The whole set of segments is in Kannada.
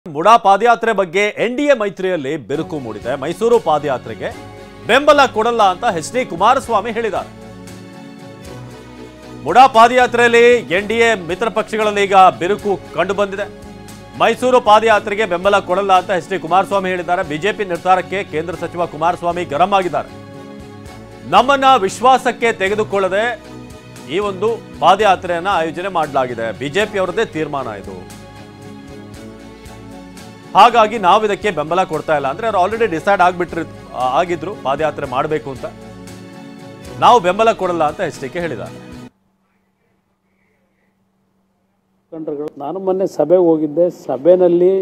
ಮುಡಾ ಪಾದಯಾತ್ರೆ ಬಗ್ಗೆ ಎನ್ಡಿಎ ಮೈತ್ರಿಯಲ್ಲಿ ಬಿರುಕು ಮೂಡಿದೆ. ಮೈಸೂರು ಪಾದಯಾತ್ರೆಗೆ ಬೆಂಬಲ ಕೊಡಲ್ಲ ಅಂತ ಎಚ್.ಡಿ. ಕುಮಾರಸ್ವಾಮಿ ಹೇಳಿದ್ದಾರೆ. ಮುಡಾ ಪಾದಯಾತ್ರೆಯಲ್ಲಿ ಎನ್ಡಿಎ ಮಿತ್ರ ಪಕ್ಷಗಳಲ್ಲಿ ಈಗ ಬಿರುಕು ಕಂಡು ಬಂದಿದೆ. ಮೈಸೂರು ಪಾದಯಾತ್ರೆಗೆ ಬೆಂಬಲ ಕೊಡಲ್ಲ ಅಂತ ಎಚ್.ಡಿ. ಕುಮಾರಸ್ವಾಮಿ ಹೇಳಿದ್ದಾರೆ. ಬಿಜೆಪಿ ನಿರ್ಧಾರಕ್ಕೆ ಕೇಂದ್ರ ಸಚಿವ ಕುಮಾರಸ್ವಾಮಿ ಗರಂ ಆಗಿದ್ದಾರೆ. ನಮ್ಮನ್ನ ವಿಶ್ವಾಸಕ್ಕೆ ತೆಗೆದುಕೊಳ್ಳದೆ ಈ ಒಂದು ಪಾದಯಾತ್ರೆಯನ್ನ ಆಯೋಜನೆ ಮಾಡಲಾಗಿದೆ. ಬಿಜೆಪಿ ಅವರದೇ ತೀರ್ಮಾನ ಇದು. ಹಾಗಾಗಿ ನಾವು ಇದಕ್ಕೆ ಬೆಂಬಲ ಕೊಡ್ತಾ ಇಲ್ಲ ಅಂದ್ರೆ ಅವರು ಆಲ್ರೆಡಿ ಡಿಸೈಡ್ ಆಗಿದ್ರು ಪಾದಯಾತ್ರೆ ಮಾಡಬೇಕು ಅಂತ. ನಾವು ಬೆಂಬಲ ಕೊಡಲ್ಲ ಅಂತ ಎಚ್.ಡಿ.ಕೆ ಹೇಳಿದ್ದಾರೆ. ನಾನು ಮೊನ್ನೆ ಸಭೆಗೆ ಹೋಗಿದ್ದೆ. ಸಭೆಯಲ್ಲಿ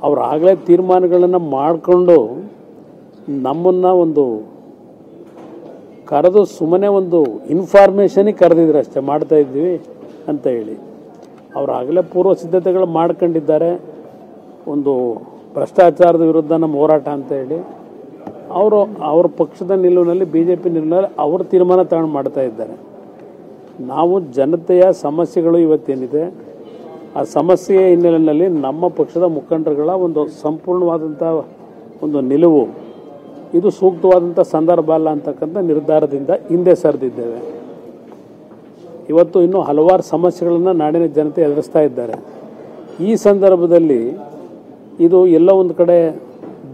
ಅವರು ಆಗಲೇ ತೀರ್ಮಾನಗಳನ್ನು ಮಾಡಿಕೊಂಡು ನಮ್ಮನ್ನು ಒಂದು ಕರೆದು ಸುಮ್ಮನೆ ಒಂದು ಇನ್ಫಾರ್ಮೇಷನಿಗೆ ಕರೆದಿದ್ರು ಅಷ್ಟೇ, ಮಾಡ್ತಾ ಇದ್ದೀವಿ ಅಂತ ಹೇಳಿ. ಅವರು ಆಗಲೇ ಪೂರ್ವ ಸಿದ್ಧತೆಗಳು ಮಾಡ್ಕೊಂಡಿದ್ದಾರೆ. ಒಂದು ಭ್ರಷ್ಟಾಚಾರದ ವಿರುದ್ಧ ನಮ್ಮ ಹೋರಾಟ ಅಂತ ಹೇಳಿ ಅವ್ರ ಪಕ್ಷದ ನಿಲುವಿನಲ್ಲಿ, ಬಿ ಜೆ ಪಿ ನಿಲುವಿನಲ್ಲಿ ಅವರು ತೀರ್ಮಾನ ತಗೊಂಡು ಮಾಡ್ತಾ ಇದ್ದಾರೆ. ನಾವು ಜನತೆಯ ಸಮಸ್ಯೆಗಳು ಇವತ್ತೇನಿದೆ ಆ ಸಮಸ್ಯೆಯ ಹಿನ್ನೆಲೆಯಲ್ಲಿ ನಮ್ಮ ಪಕ್ಷದ ಮುಖಂಡರುಗಳ ಒಂದು ಸಂಪೂರ್ಣವಾದಂಥ ಒಂದು ನಿಲುವು ಇದು ಸೂಕ್ತವಾದಂಥ ಸಂದರ್ಭ ಅಲ್ಲ ಅಂತಕ್ಕಂಥ ನಿರ್ಧಾರದಿಂದ ಹಿಂದೆ ಸರಿದಿದ್ದೇವೆ. ಇವತ್ತು ಇನ್ನೂ ಹಲವಾರು ಸಮಸ್ಯೆಗಳನ್ನು ನಾಡಿನ ಜನತೆ ಎದುರಿಸ್ತಾ ಇದ್ದಾರೆ. ಈ ಸಂದರ್ಭದಲ್ಲಿ ಇದು ಎಲ್ಲ ಒಂದು ಕಡೆ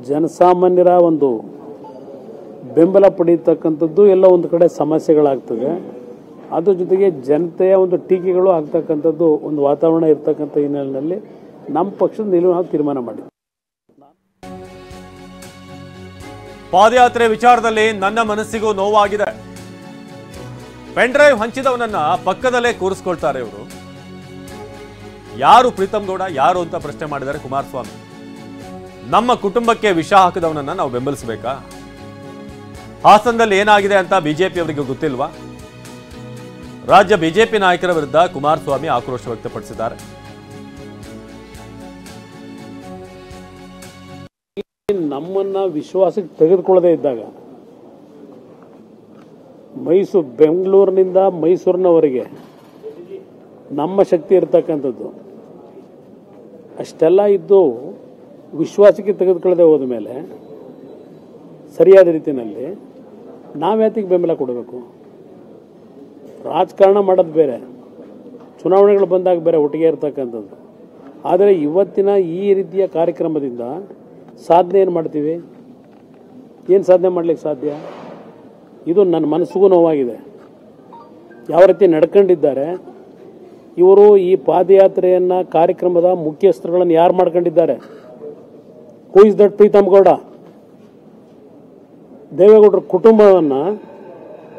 ಜನಸಾಮಾನ್ಯರ ಒಂದು ಬೆಂಬಲ ಪಡೆಯತಕ್ಕಂಥದ್ದು ಎಲ್ಲ ಒಂದು ಕಡೆ ಸಮಸ್ಯೆಗಳಾಗ್ತದೆ. ಅದ್ರ ಜೊತೆಗೆ ಜನತೆಯ ಒಂದು ಟೀಕೆಗಳು ಆಗ್ತಕ್ಕಂಥದ್ದು ಒಂದು ವಾತಾವರಣ ಇರ್ತಕ್ಕಂಥ ಹಿನ್ನೆಲೆಯಲ್ಲಿ ನಮ್ಮ ಪಕ್ಷದ ನಿಲುವು ನಾವು ತೀರ್ಮಾನ ಮಾಡಿದ್ವಿ. ಪಾದಯಾತ್ರೆ ವಿಚಾರದಲ್ಲಿ ನನ್ನ ಮನಸ್ಸಿಗೂ ನೋವಾಗಿದೆ. ಪೆನ್ ಡ್ರೈವ್ ಹಂಚಿದವನನ್ನ ಪಕ್ಕದಲ್ಲೇ ಕೂರಿಸ್ಕೊಳ್ತಾರೆ ಇವರು. ಯಾರು ಪ್ರೀತಮ್ ಗೌಡ ಯಾರು ಅಂತ ಪ್ರಶ್ನೆ ಮಾಡಿದ್ದಾರೆ ಕುಮಾರಸ್ವಾಮಿ. ನಮ್ಮ ಕುಟುಂಬಕ್ಕೆ ವಿಷ ಹಾಕಿದವನನ್ನ ನಾವು ಬೆಂಬಲಿಸಬೇಕಾ? ಹಾಸನದಲ್ಲಿ ಏನಾಗಿದೆ ಅಂತ ಬಿಜೆಪಿ ಅವರಿಗೆ ಗೊತ್ತಿಲ್ವಾ? ರಾಜ್ಯ ಬಿಜೆಪಿ ನಾಯಕರ ವಿರುದ್ಧ ಕುಮಾರಸ್ವಾಮಿ ಆಕ್ರೋಶ ವ್ಯಕ್ತಪಡಿಸಿದ್ದಾರೆ. ನಮ್ಮನ್ನ ವಿಶ್ವಾಸಕ್ಕೆ ತೆಗೆದುಕೊಳ್ಳದೇ ಇದ್ದಾಗ ಬೆಂಗಳೂರಿನಿಂದ ಮೈಸೂರಿನವರೆಗೆ ನಮ್ಮ ಶಕ್ತಿ ಇರ್ತಕ್ಕಂಥದ್ದು ಅಷ್ಟೆಲ್ಲ ಇದ್ದು ವಿಶ್ವಾಸಕ್ಕೆ ತೆಗೆದುಕೊಳ್ಳದೆ ಹೋದ ಮೇಲೆ ಸರಿಯಾದ ರೀತಿಯಲ್ಲಿ ನಾವ್ಯಾತಿಗೆ ಬೆಂಬಲ ಕೊಡಬೇಕು? ರಾಜಕಾರಣ ಮಾಡೋದು ಬೇರೆ, ಚುನಾವಣೆಗಳು ಬಂದಾಗ ಬೇರೆ ಒಟ್ಟಿಗೆ ಇರ್ತಕ್ಕಂಥದ್ದು. ಆದರೆ ಇವತ್ತಿನ ಈ ರೀತಿಯ ಕಾರ್ಯಕ್ರಮದಿಂದ ಸಾಧನೆ ಏನು ಮಾಡ್ತೀವಿ? ಏನು ಸಾಧನೆ ಮಾಡಲಿಕ್ಕೆ ಸಾಧ್ಯ? ಇದು ನನ್ನ ಮನಸ್ಸಿಗೂ ನೋವಾಗಿದೆ. ಯಾವ ರೀತಿ ನಡ್ಕೊಂಡಿದ್ದಾರೆ ಇವರು. ಈ ಪಾದಯಾತ್ರೆಯನ್ನು ಕಾರ್ಯಕ್ರಮದ ಮುಖ್ಯಸ್ಥರುಗಳನ್ನು ಯಾರು ಮಾಡ್ಕೊಂಡಿದ್ದಾರೆ? Who is that Pritam Gowda? ದೇವೇಗೌಡರ ಕುಟುಂಬವನ್ನು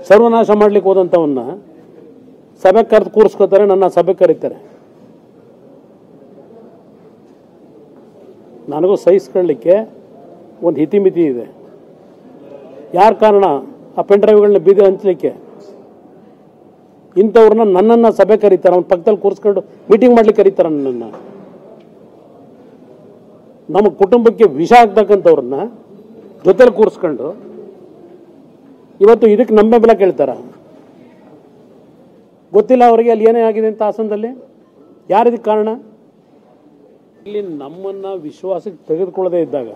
ಸರ್ವನಾಶ ಮಾಡ್ಲಿಕ್ಕೆ ಹೋದಂಥವನ್ನ ಸಭೆ ಕರೆದು ಕೂರಿಸ್ಕೋತಾರೆ, ನನ್ನ ಸಭೆ ಕರೀತಾರೆ. ನನಗೂ ಸಹಿಸ್ಕೊಳ್ಳಿಕ್ಕೆ ಒಂದು ಹಿತಿಮಿತಿ ಇದೆ. ಯಾರ ಕಾರಣ ಆ ಪೆನ್ ಡ್ರೈವ್ಗಳನ್ನ ಬೀದಿ ಹಂಚಲಿಕ್ಕೆ? ಇಂಥವ್ರನ್ನ ನನ್ನನ್ನು ಸಭೆ ಕರೀತಾರೆ, ಅವ್ನ ಪಕ್ಕದಲ್ಲಿ ಕೂರಿಸ್ಕೊಂಡು ಮೀಟಿಂಗ್ ಮಾಡ್ಲಿಕ್ಕೆ ಕರೀತಾರೆ ನನ್ನನ್ನು. ನಮ್ಮ ಕುಟುಂಬಕ್ಕೆ ವಿಷ ಆಗ್ತಕ್ಕಂಥವ್ರನ್ನ ಜೊತೆಲಿ ಕೂರಿಸ್ಕೊಂಡು ಇವತ್ತು ಇದಕ್ಕೆ ನಮ್ಮ ಬೆಂಬಲ ಕೇಳ್ತಾರ? ಗೊತ್ತಿಲ್ಲ ಅವರಿಗೆ ಅಲ್ಲಿ ಏನೇ ಆಗಿದೆ ಅಂತ ಹಾಸನದಲ್ಲಿ. ಯಾರಿದಕ್ಕೆ ಕಾರಣ? ಇಲ್ಲಿ ನಮ್ಮನ್ನ ವಿಶ್ವಾಸಕ್ಕೆ ತೆಗೆದುಕೊಳ್ಳದೇ ಇದ್ದಾಗ